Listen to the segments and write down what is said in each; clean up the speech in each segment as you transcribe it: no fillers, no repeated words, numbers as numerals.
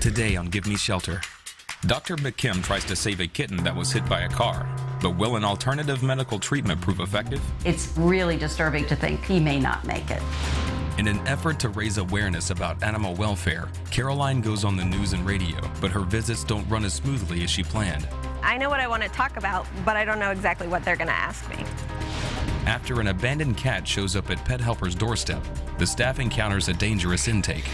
Today on Give Me Shelter. Dr. McKim tries to save a kitten that was hit by a car, but will an alternative medical treatment prove effective? It's really disturbing to think he may not make it. In an effort to raise awareness about animal welfare, Caroline goes on the news and radio, but her visits don't run as smoothly as she planned. I know what I want to talk about, but I don't know exactly what they're going to ask me. After an abandoned cat shows up at Pet Helper's doorstep, the staff encounters a dangerous intake.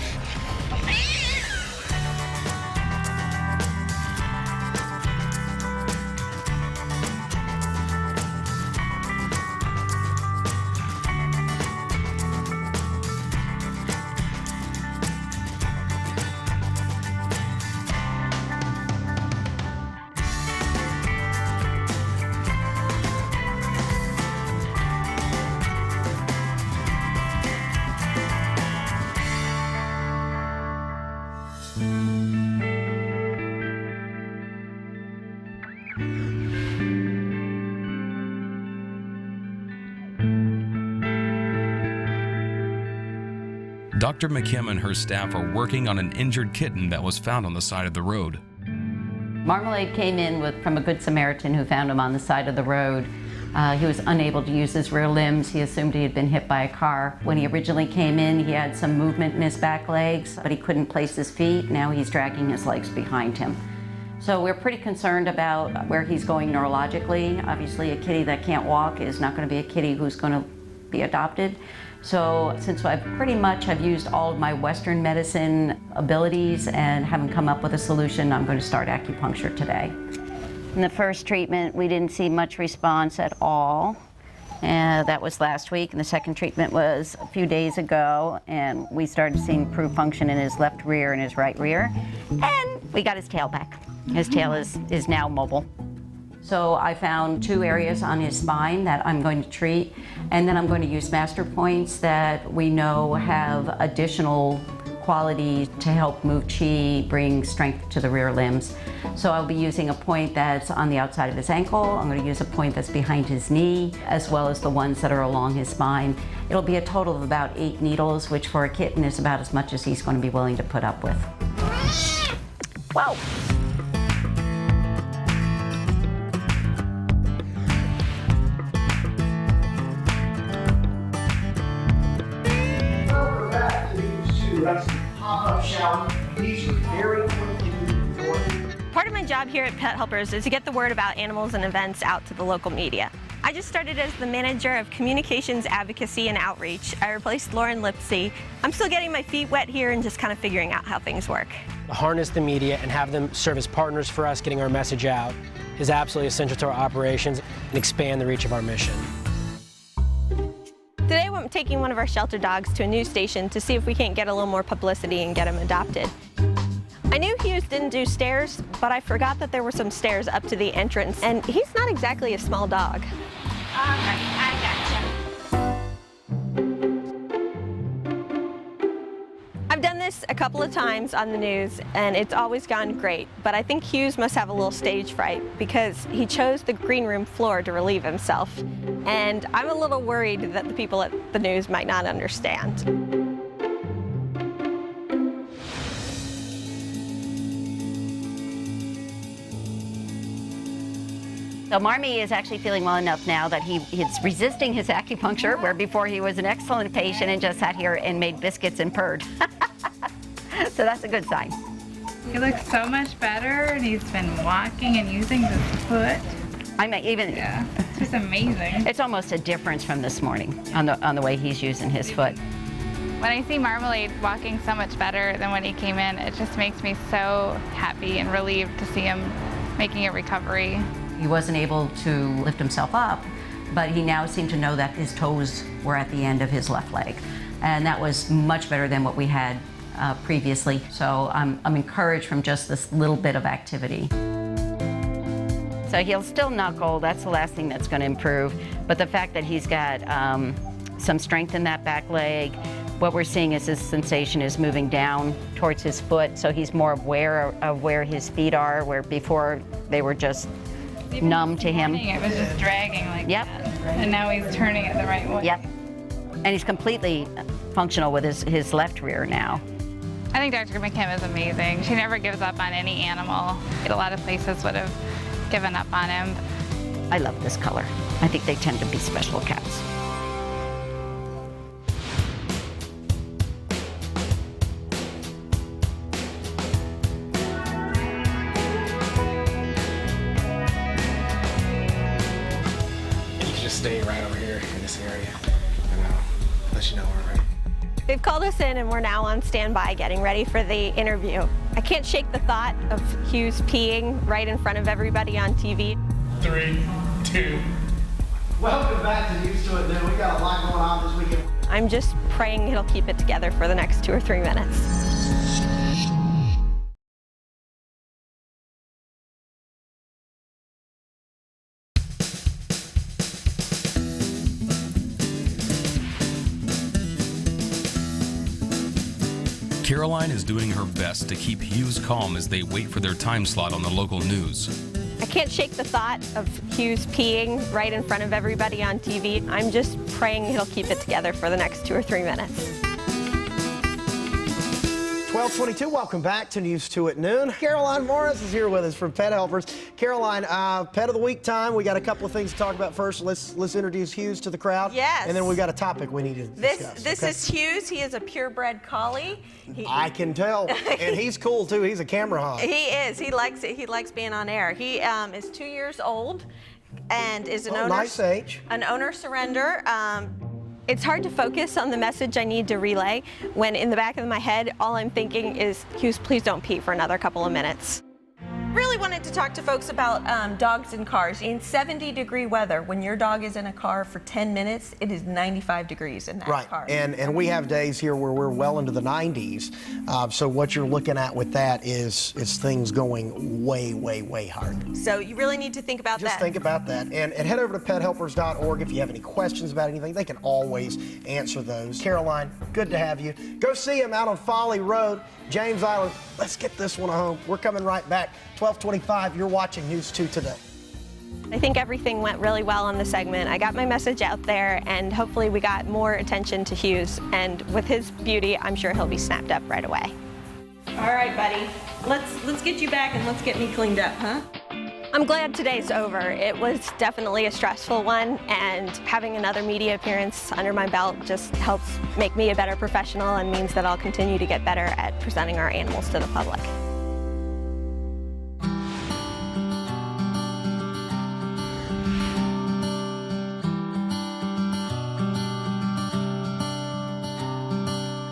Dr. McKim and her staff are working on an injured kitten that was found on the side of the road. Marmalade came in from a Good Samaritan who found him on the side of the road. He was unable to use his rear limbs. He assumed he had been hit by a car. When he originally came in, he had some movement in his back legs, but he couldn't place his feet. Now he's dragging his legs behind him. So we're pretty concerned about where he's going neurologically. Obviously, a kitty that can't walk is not going to be a kitty who's going to be adopted. So since I pretty much have used all of my Western medicine abilities and haven't come up with a solution, I'm going to start acupuncture today. In the first treatment, we didn't see much response at all. And that was last week. And the second treatment was a few days ago. And we started seeing improved function in his left rear and his right rear. And we got his tail back. His tail is now mobile. So I found 2 areas on his spine that I'm going to treat, and then I'm going to use master points that we know have additional quality to help move chi, bring strength to the rear limbs. So I'll be using a point that's on the outside of his ankle. I'm going to use a point that's behind his knee, as well as the ones that are along his spine. It'll be a total of about 8 needles, which for a kitten is about as much as he's going to be willing to put up with. Whoa! Pop-up shower. These are very quickly moving. Part of my job here at Pet Helpers is to get the word about animals and events out to the local media. I just started as the manager of communications, advocacy, and outreach. I replaced Lauren Lipsey. I'm still getting my feet wet here and just kind of figuring out how things work. Harness the media and have them serve as partners for us getting our message out is absolutely essential to our operations and expand the reach of our mission. Today I'm taking one of our shelter dogs to a news station to see if we can't get a little more publicity and get him adopted. I knew Hughes didn't do stairs, but I forgot that there were some stairs up to the entrance, and he's not exactly a small dog. All right, I gotcha. I've done this a couple of times on the news, and it's always gone great, but I think Hughes must have a little stage fright because he chose the green room floor to relieve himself, and I'm a little worried that the people at the news might not understand. So Marmy is actually feeling well enough now that he's resisting his acupuncture, where before he was an excellent patient and just sat here and made biscuits and purred. So that's a good sign. He looks so much better, and he's been walking and using his foot. Yeah, it's just amazing. It's almost a difference from this morning on the way he's using his foot. When I see Marmalade walking so much better than when he came in, it just makes me so happy and relieved to see him making a recovery. He wasn't able to lift himself up, but he now seemed to know that his toes were at the end of his left leg. And that was much better than what we had previously. So I'm encouraged from just this little bit of activity. So he'll still knuckle, that's the last thing that's going to improve. But the fact that he's got some strength in that back leg, what we're seeing is his sensation is moving down towards his foot, so he's more aware of where his feet are, where before they were just numb to him. It was just dragging like Yep. that. And now he's turning it the right way. Yep. And he's completely functional with his left rear now. I think Dr. McKim is amazing. She never gives up on any animal. A lot of places would have given up on him. I love this color. I think they tend to be special cats. Stay right over here in this area, and I'll let you know when we're ready. They've called us in and we're now on standby getting ready for the interview. I can't shake the thought of Hughes peeing right in front of everybody on TV. 3, 2. Welcome back to News to It Noon. We got a lot going on this weekend. I'm just praying he'll keep it together for the next 2 or 3 minutes. Caroline is doing her best to keep Hughes calm as they wait for their time slot on the local news. I can't shake the thought of Hughes peeing right in front of everybody on TV. I'm just praying he'll keep it together for the next 2 or 3 minutes. 12:22, welcome back to News 2 at Noon. Caroline Morris is here with us from Pet Helpers. Caroline, Pet of the Week time. We got a couple of things to talk about first. Let's introduce Hughes to the crowd. Yes. And then we got a topic we need to discuss. This is Hughes. He is a purebred collie. I can tell. And he's cool too. He's a camera hog. He is. He likes it. He likes being on air. He is 2 years old and is an owner. Nice age. An owner surrender. It's hard to focus on the message I need to relay when in the back of my head, all I'm thinking is, Hughes, please don't pee for another couple of minutes. Really wanted to talk to folks about dogs in cars. In 70-degree weather, when your dog is in a car for 10 minutes, it is 95 degrees in that car. Right, and we have days here where we're well into the 90s. So what you're looking at with that is things going way, way, way hard. So you really need to think about that. Just think about that. And head over to pethelpers.org if you have any questions about anything. They can always answer those. Caroline, good to have you. Go see him out on Folly Road, James Island. Let's get this one home. We're coming right back. 12:25, you're watching News 2 Today. I think everything went really well on the segment. I got my message out there, and hopefully we got more attention to Hughes. And with his beauty, I'm sure he'll be snapped up right away. All right, buddy. Let's get you back and let's get me cleaned up, huh? I'm glad today's over. It was definitely a stressful one, and having another media appearance under my belt just helps make me a better professional and means that I'll continue to get better at presenting our animals to the public.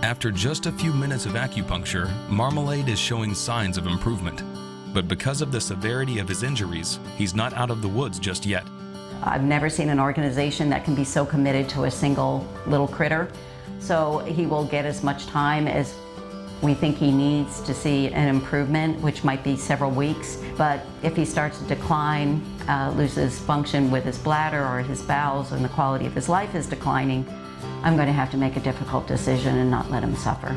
After just a few minutes of acupuncture, Marmalade is showing signs of improvement. But because of the severity of his injuries, he's not out of the woods just yet. I've never seen an organization that can be so committed to a single little critter. So he will get as much time as we think he needs to see an improvement, which might be several weeks. But if he starts to decline, loses function with his bladder or his bowels, and the quality of his life is declining, I'm going to have to make a difficult decision and not let him suffer.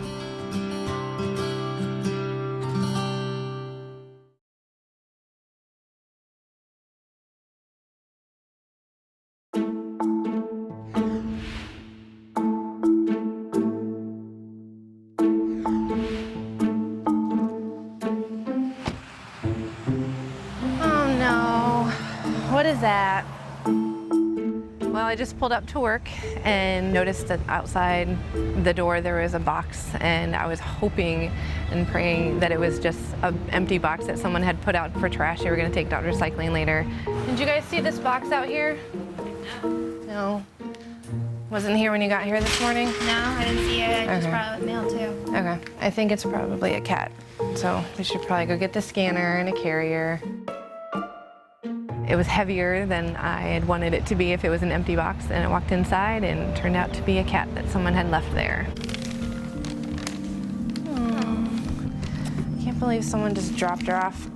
Oh no, what is that? Well, I just pulled up to work and noticed that outside the door there was a box, and I was hoping and praying that it was just an empty box that someone had put out for trash they were going to take out recycling later. Did you guys see this box out here? No. Wasn't here when you got here this morning? No, I didn't see it. I just brought it mail too. Okay. I think it's probably a cat. So we should probably go get the scanner and a carrier. It was heavier than I had wanted it to be if it was an empty box, and I walked inside and it turned out to be a cat that someone had left there. I can't believe someone just dropped her off.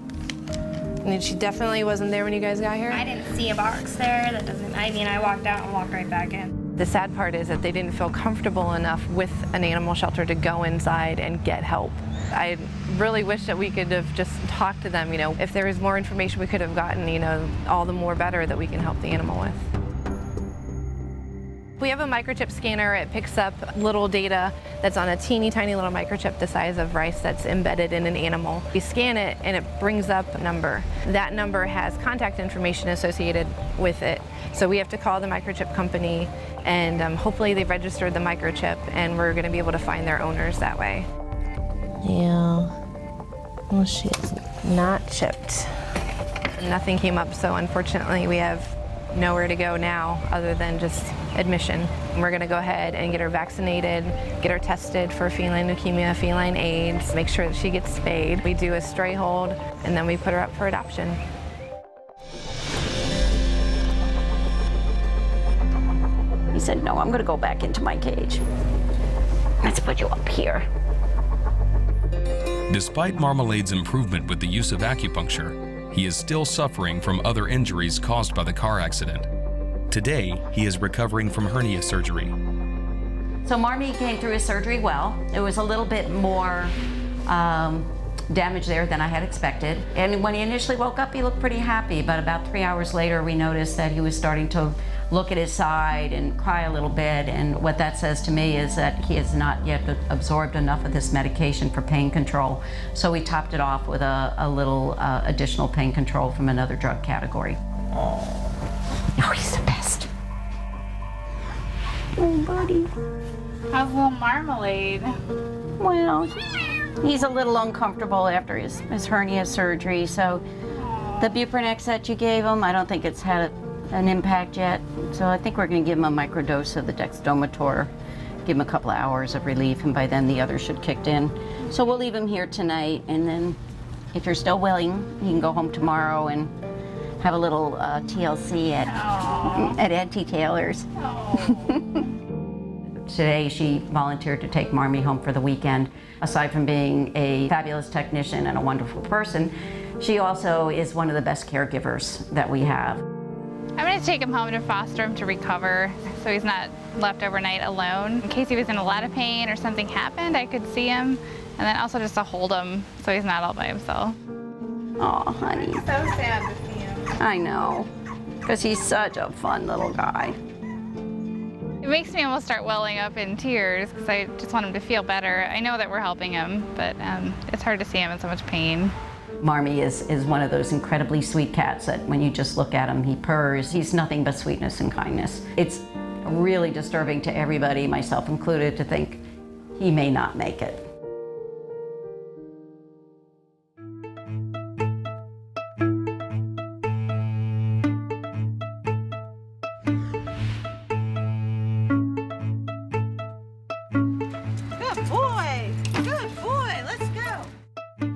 And she definitely wasn't there when you guys got here? I didn't see a box there. That doesn't, I mean, I walked out and walked right back in. The sad part is that they didn't feel comfortable enough with an animal shelter to go inside and get help. I really wish that we could have just talked to them, you know. If there was more information we could have gotten, you know, all the more better that we can help the animal with. We have a microchip scanner. It picks up little data that's on a teeny tiny little microchip the size of rice that's embedded in an animal. We scan it and it brings up a number. That number has contact information associated with it. So we have to call the microchip company and hopefully they've registered the microchip and we're going to be able to find their owners that way. Yeah, well, she's not chipped. Nothing came up, so unfortunately we have nowhere to go now other than just admission. We're going to go ahead and get her vaccinated, get her tested for feline leukemia, feline AIDS, make sure that she gets spayed. We do a stray hold, and then we put her up for adoption. He said, no, I'm going to go back into my cage. Let's put you up here. Despite Marmalade's improvement with the use of acupuncture, he is still suffering from other injuries caused by the car accident. Today, he is recovering from hernia surgery. So Marmy came through his surgery well. It was a little bit more damage there than I had expected. And when he initially woke up, he looked pretty happy, but about 3 hours later, we noticed that he was starting to look at his side and cry a little bit. And what that says to me is that he has not yet absorbed enough of this medication for pain control. So we topped it off with a little additional pain control from another drug category. Oh, he's the best. Oh, buddy. How's little Marmalade? Well, he's a little uncomfortable after his hernia surgery, so the Buprenex that you gave him, I don't think it's had an impact yet. So I think we're going to give him a microdose of the dexdomator, give him a couple of hours of relief, and by then the other should kick in. So we'll leave him here tonight, and then if you're still willing, he can go home tomorrow and have a little TLC at Auntie Taylor's. Today she volunteered to take Marmy home for the weekend. Aside from being a fabulous technician and a wonderful person, she also is one of the best caregivers that we have. I'm going to take him home to foster him to recover so he's not left overnight alone. In case he was in a lot of pain or something happened, I could see him, and then also just to hold him so he's not all by himself. Oh, honey. So sad to see him. I know, because he's such a fun little guy. It makes me almost start welling up in tears because I just want him to feel better. I know that we're helping him, but it's hard to see him in so much pain. Marmy is one of those incredibly sweet cats that when you just look at him, he purrs. He's nothing but sweetness and kindness. It's really disturbing to everybody, myself included, to think he may not make it.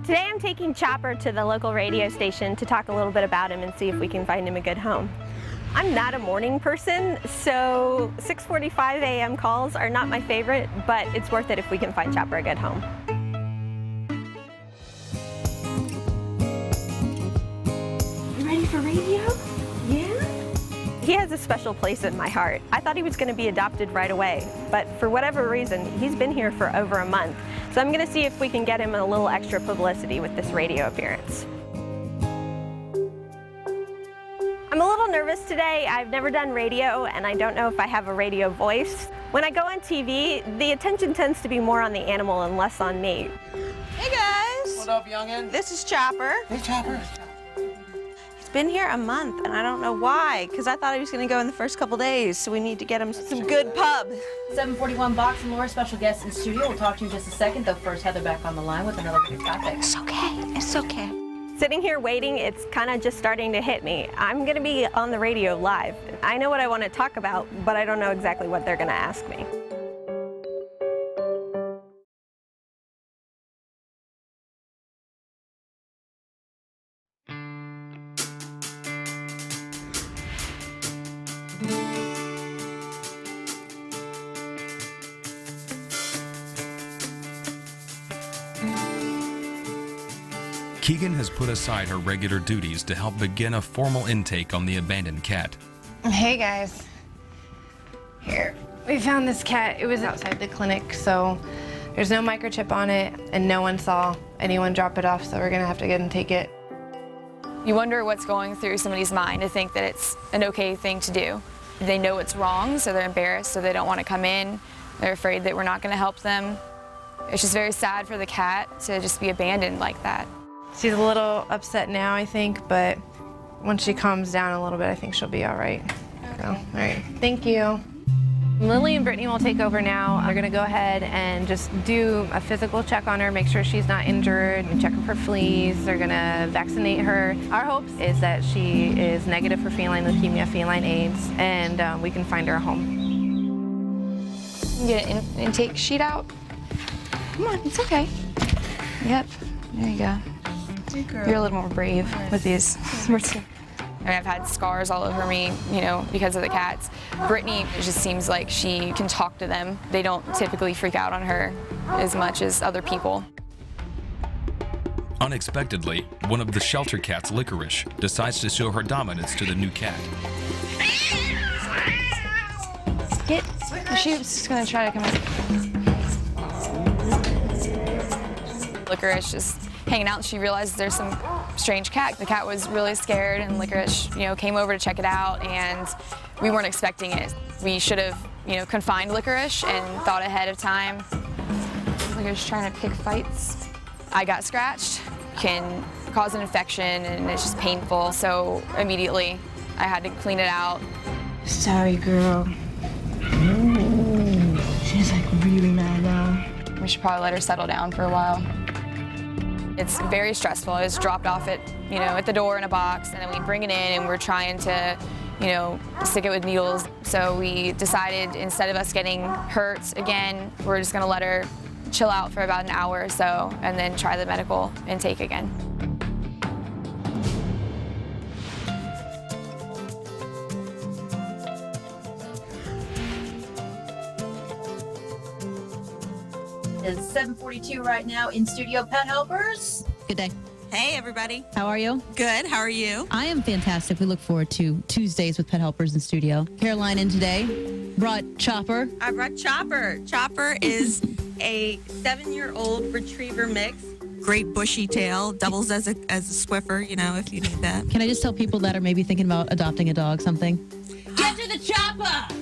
Today I'm taking Chopper to the local radio station to talk a little bit about him and see if we can find him a good home. I'm not a morning person, so 6:45 a.m. calls are not my favorite, but it's worth it if we can find Chopper a good home. You ready for radio? Yeah? He has a special place in my heart. I thought he was going to be adopted right away, but for whatever reason, he's been here for over a month. So I'm going to see if we can get him a little extra publicity with this radio appearance. I'm a little nervous today. I've never done radio, and I don't know if I have a radio voice. When I go on TV, the attention tends to be more on the animal and less on me. Hey guys! What up, youngin? This is Chopper. Hey, Chopper. He's been here a month, and I don't know why, because I thought he was going to go in the first couple days, so we need to get him some good pub. 741 Box and Laura, special guest in studio. We'll talk to you in just a second, though first Heather back on the line with another great topic. It's okay. It's okay. Sitting here waiting, it's kind of just starting to hit me. I'm going to be on the radio live. I know what I want to talk about, but I don't know exactly what they're going to ask me. Keegan has put aside her regular duties to help begin a formal intake on the abandoned cat. Hey guys. Here, we found this cat. It was outside the clinic, so there's no microchip on it, and no one saw anyone drop it off, so we're gonna have to get and take it. You wonder what's going through somebody's mind to think that it's an okay thing to do. They know it's wrong, so they're embarrassed, so they don't want to come in. They're afraid that we're not going to help them. It's just very sad for the cat to just be abandoned like that. She's a little upset now, I think, but once she calms down a little bit, I think she'll be all right. Okay. So, all right, thank you. Lily and Brittany will take over now. They're gonna go ahead and just do a physical check on her, make sure she's not injured, and check for fleas. They're gonna vaccinate her. Our hopes is that she is negative for feline leukemia, feline AIDS, and we can find her a home. Get an intake sheet out. Come on, it's okay. Yep, there you go. Good girl. You're a little more brave with these. I mean, I've had scars all over me, you know, because of the cats. Brittany, it just seems like she can talk to them. They don't typically freak out on her as much as other people. Unexpectedly, one of the shelter cats, Licorice, decides to show her dominance to the new cat. Get. She's just gonna try to come in. Licorice just hanging out, and she realizes there's some strange cat. The cat was really scared, and Licorice, you know, came over to check it out, and we weren't expecting it. We should have, you know, confined Licorice and thought ahead of time. Licorice trying to pick fights. I got scratched, can cause an infection, and it's just painful. So immediately, I had to clean it out. Sorry, girl. Ooh, she's like really mad now. We should probably let her settle down for a while. It's very stressful. I was dropped off at, you know, at the door in a box, and then we bring it in, and we're trying to, you know, stick it with needles. So we decided, instead of us getting hurt again, we're just gonna let her chill out for about an hour or so, and then try the medical intake again. It's 7:42 right now in studio. Pet helpers. Good day. Hey, everybody. How are you? Good. How are you? I am fantastic. We look forward to Tuesdays with Pet Helpers in studio. Caroline in today brought Chopper. I brought Chopper. Chopper is a 7-year-old retriever mix. Great bushy tail, doubles as a Swiffer, you know, if you need that. Can I just tell people that are maybe thinking about adopting a dog something? Get to the chopper.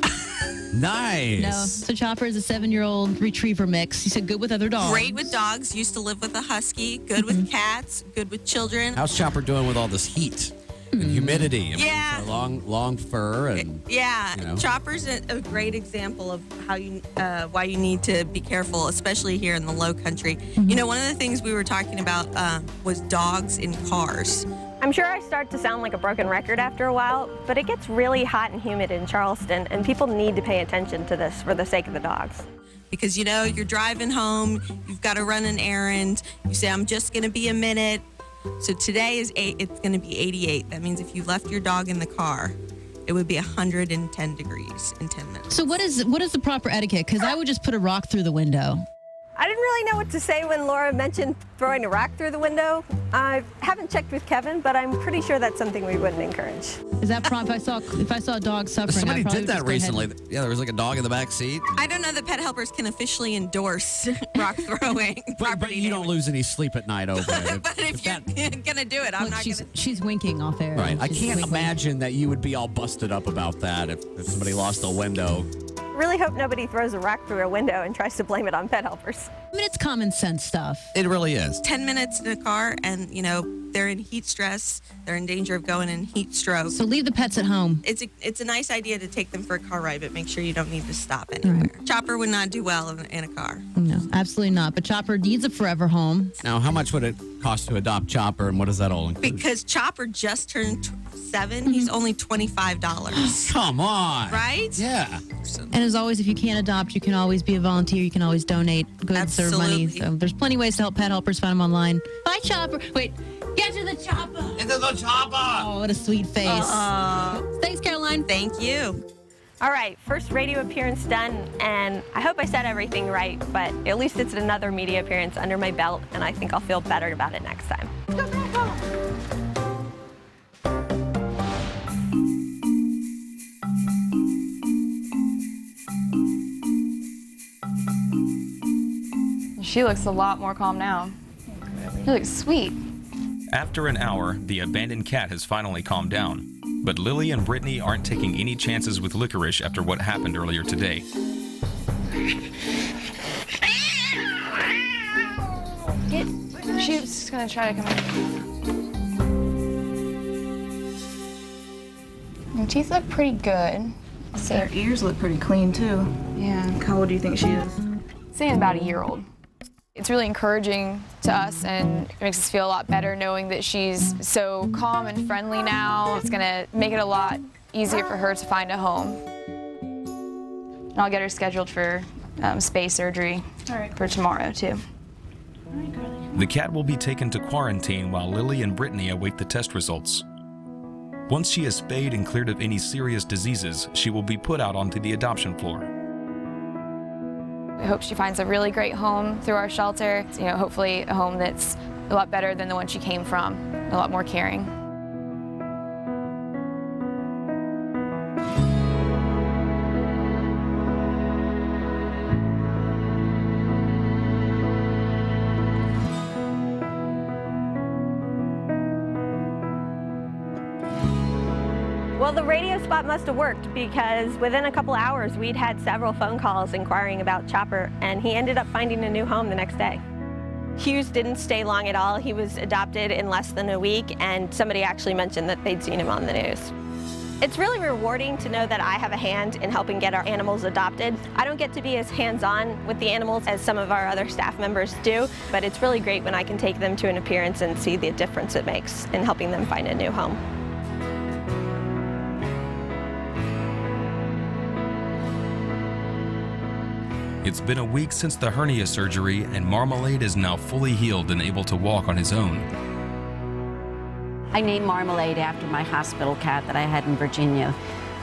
Nice. No. So Chopper is a 7-year-old retriever mix. You said good with other dogs. Great with dogs. Used to live with a husky. Good with cats. Good with children. How's Chopper doing with all this heat and humidity? I mean, Yeah. long fur and Yeah, you know. Chopper's a great example of how you why you need to be careful, especially here in the Low Country. You know, one of the things we were talking about was dogs in cars. I'm sure I start to sound like a broken record after a while, but it gets really hot and humid in Charleston, and people need to pay attention to this for the sake of the dogs. Because, you know, you're driving home, you've got to run an errand, you say, I'm just going to be a minute. So today it's going to be 88. That means if you left your dog in the car, it would be 110 degrees in 10 minutes. So what is the proper etiquette? Because I would just put a rock through the window. I didn't really know what to say when Laura mentioned throwing a rock through the window. I haven't checked with Kevin, but I'm pretty sure that's something we wouldn't encourage. Is that if I saw a dog suffering? Somebody I probably did would that just go ahead. recently. Yeah, there was like a dog in the back seat. I don't know that Pet Helpers can officially endorse rock throwing. But you don't lose any sleep at night over it. But if you're going to do it, I'm Look, not going to. she's winking off air. Right. I She's can't winking. imagine that you would be all busted up about that if somebody lost a window. Really hope nobody throws a rock through a window and tries to blame it on Pet Helpers. I mean, it's common sense stuff. It really is. 10 minutes in a car, and, you know, they're in heat stress. They're in danger of going in heat stroke. So leave the pets at home. It's a nice idea to take them for a car ride, but make sure you don't need to stop anywhere. Right. Chopper would not do well in a car. No, absolutely not. But Chopper needs a forever home. Now, how much would it cost to adopt Chopper, and what does that all include? Because Chopper just turned 7, he's only $25. Come on. Right? Yeah. And as always, if you can't adopt, you can always be a volunteer. You can always donate goods or money. So there's plenty of ways to help Pet Helpers. Find them online. Bye, Chopper. Wait. Get to the chopper. Into the chopper. Oh, what a sweet face. Thanks, Caroline. Thank you. All right, first radio appearance done, and I hope I said everything right, but at least it's another media appearance under my belt, and I think I'll feel better about it next time. She looks a lot more calm now. She looks sweet. After an hour, the abandoned cat has finally calmed down. But Lily and Brittany aren't taking any chances with Licorice after what happened earlier today. She's just gonna try to come in. Her teeth look pretty good. So her ears look pretty clean too. Yeah. How old do you think she is? Saying about a year old. It's really encouraging to us, and it makes us feel a lot better knowing that she's so calm and friendly now. It's gonna make it a lot easier for her to find a home. And I'll get her scheduled for spay surgery for tomorrow too. The cat will be taken to quarantine while Lily and Brittany await the test results. Once she is spayed and cleared of any serious diseases, she will be put out onto the adoption floor. I hope she finds a really great home through our shelter. You know, hopefully a home that's a lot better than the one she came from, a lot more caring. Well, the radio spot must have worked because within a couple hours we'd had several phone calls inquiring about Chopper, and he ended up finding a new home the next day. Hughes didn't stay long at all. He was adopted in less than a week, and somebody actually mentioned that they'd seen him on the news. It's really rewarding to know that I have a hand in helping get our animals adopted. I don't get to be as hands-on with the animals as some of our other staff members do, but it's really great when I can take them to an appearance and see the difference it makes in helping them find a new home. It's been a week since the hernia surgery, and Marmalade is now fully healed and able to walk on his own. I named Marmalade after my hospital cat that I had in Virginia.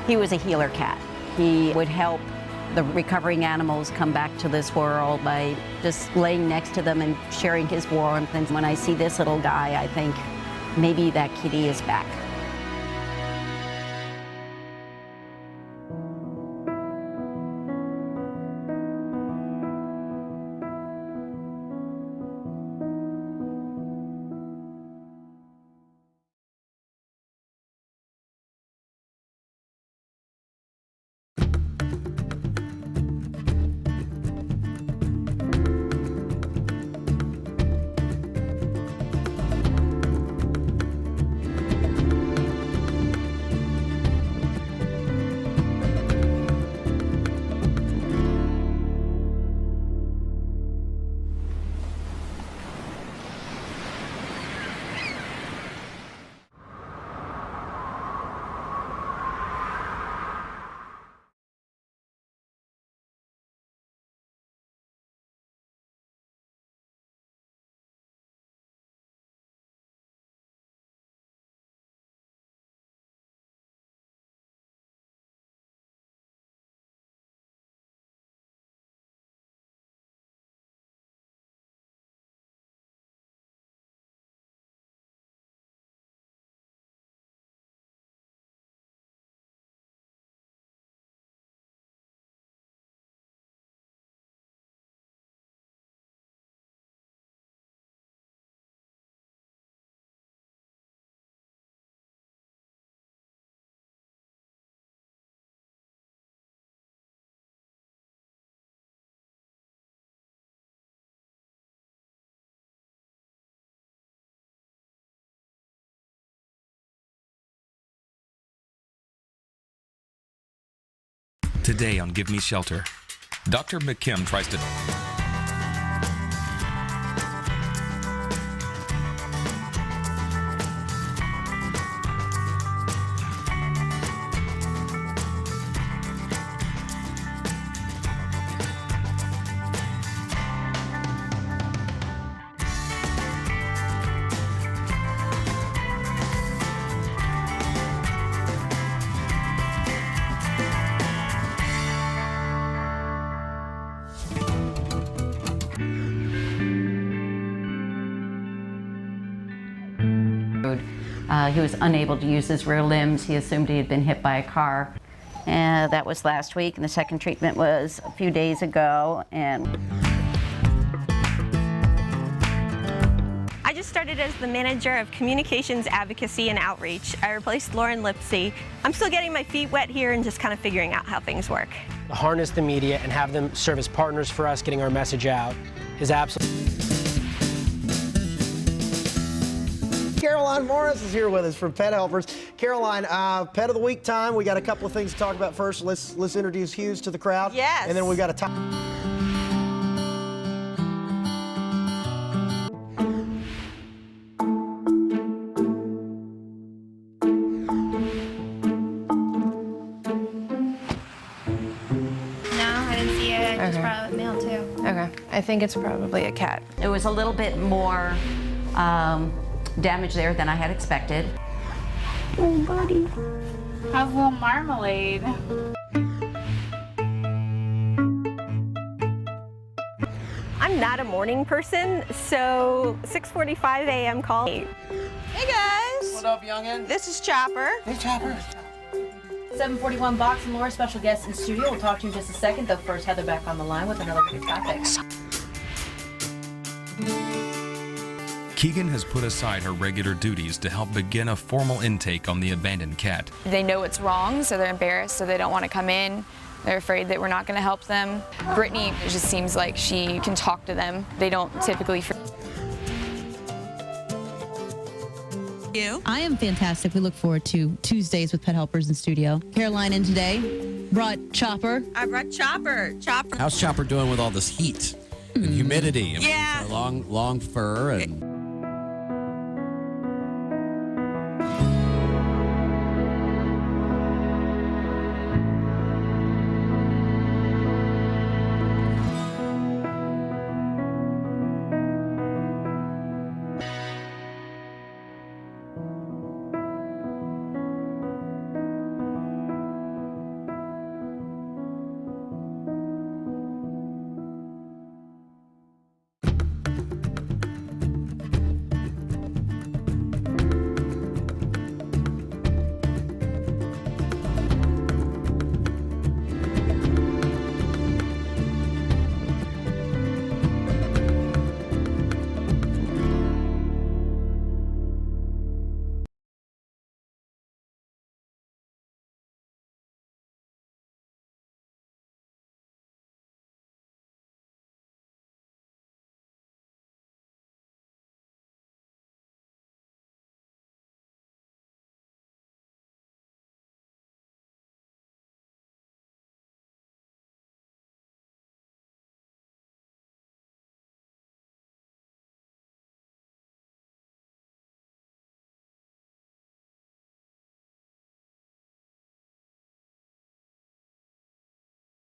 He was a healer cat. He would help the recovering animals come back to this world by just laying next to them and sharing his warmth. And when I see this little guy, I think maybe that kitty is back. Today on Give Me Shelter, Dr. McKim tries to... He was unable to use his rear limbs. He assumed he had been hit by a car. And that was last week, and the second treatment was a few days ago. And I just started as the manager of communications, advocacy, and outreach. I replaced Lauren Lipsey. I'm still getting my feet wet here and just kind of figuring out how things work. To harness the media and have them serve as partners for us getting our message out is absolutely. Caroline Morris is here with us from Pet Helpers. Caroline, Pet of the Week time. We got a couple of things to talk about first. Let's introduce Hughes to the crowd. Yes. And then we've got a top. No, I didn't see it. I just brought it mail too. Okay. I think it's probably a cat. It was a little bit more damage there than I had expected. Oh, buddy. How's little Marmalade? I'm not a morning person, so 6:45 a.m. call. Hey guys. What up, youngin? This is Chopper. Hey, Chopper. 741 Box and more special guests in studio. We'll talk to you in just a second. Though first, Heather back on the line with another great topic. Keegan has put aside her regular duties to help begin a formal intake on the abandoned cat. They know it's wrong, so they're embarrassed, so they don't want to come in. They're afraid that we're not going to help them. Brittany, it just seems like she can talk to them. They don't typically. You? I am fantastic. We look forward to Tuesdays with Pet Helpers in studio. Caroline in today brought Chopper. I brought Chopper. Chopper. How's Chopper doing with all this heat and humidity? I mean, Yeah. it's a long fur and.